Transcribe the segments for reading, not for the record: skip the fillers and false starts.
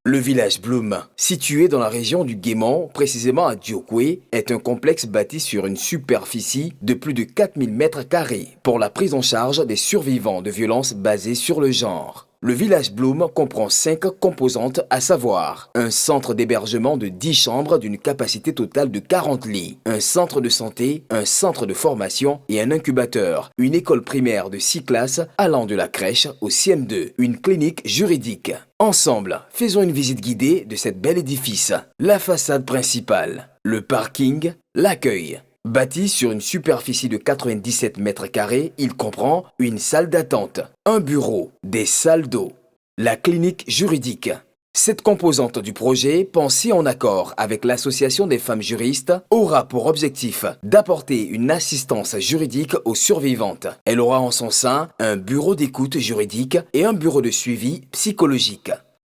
Le village Bloom, situé dans la région du Guémon, précisément à Diokwe, est un complexe bâti sur une superficie de plus de 4000 mètres carrés pour la prise en charge des survivants de violences basées sur le genre. Le village Bloom comprend 5 composantes, à savoir un centre d'hébergement de 10 chambres d'une capacité totale de 40 lits, un centre de santé, un centre de formation et un incubateur, une école primaire de 6 classes allant de la crèche au CM2, une clinique juridique. Ensemble, faisons une visite guidée de cet bel édifice. La façade principale, le parking, l'accueil. Bâti sur une superficie de 97 mètres carrés, il comprend une salle d'attente, un bureau, des salles d'eau, la clinique juridique. Cette composante du projet, pensée en accord avec l'Association des femmes juristes, aura pour objectif d'apporter une assistance juridique aux survivantes. Elle aura en son sein un bureau d'écoute juridique et un bureau de suivi psychologique.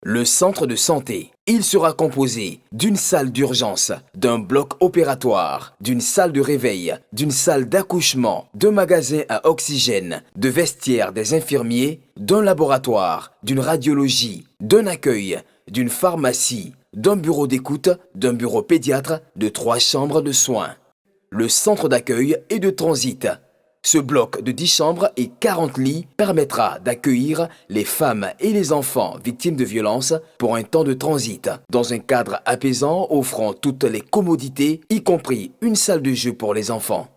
Le centre de santé. Il sera composé d'une salle d'urgence, d'un bloc opératoire, d'une salle de réveil, d'une salle d'accouchement, d'un magasin à oxygène, de vestiaires des infirmiers, d'un laboratoire, d'une radiologie, d'un accueil, d'une pharmacie, d'un bureau d'écoute, d'un bureau pédiatre, de 3 chambres de soins. Le centre d'accueil et de transit. Ce bloc de 10 chambres et 40 lits permettra d'accueillir les femmes et les enfants victimes de violences pour un temps de transit, dans un cadre apaisant offrant toutes les commodités, y compris une salle de jeu pour les enfants.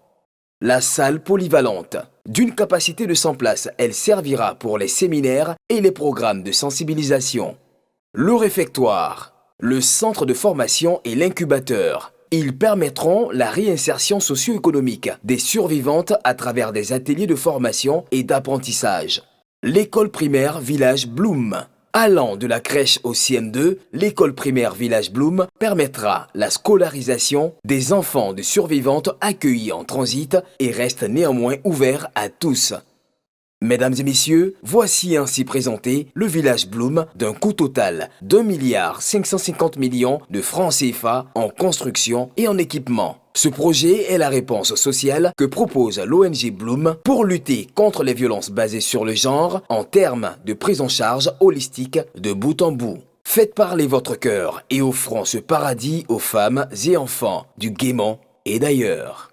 La salle polyvalente. D'une capacité de 100 places, elle servira pour les séminaires et les programmes de sensibilisation. Le réfectoire, le centre de formation et l'incubateur. Ils permettront la réinsertion socio-économique des survivantes à travers des ateliers de formation et d'apprentissage. L'école primaire Village Bloom. Allant de la crèche au CM2, l'école primaire Village Bloom permettra la scolarisation des enfants de survivantes accueillis en transit et reste néanmoins ouvert à tous. Mesdames et messieurs, voici ainsi présenté le village Bloom d'un coût total d'1,550 milliard de francs CFA en construction et en équipement. Ce projet est la réponse sociale que propose l'ONG Bloom pour lutter contre les violences basées sur le genre en termes de prise en charge holistique de bout en bout. Faites parler votre cœur et offrons ce paradis aux femmes et enfants du Guémon et d'ailleurs.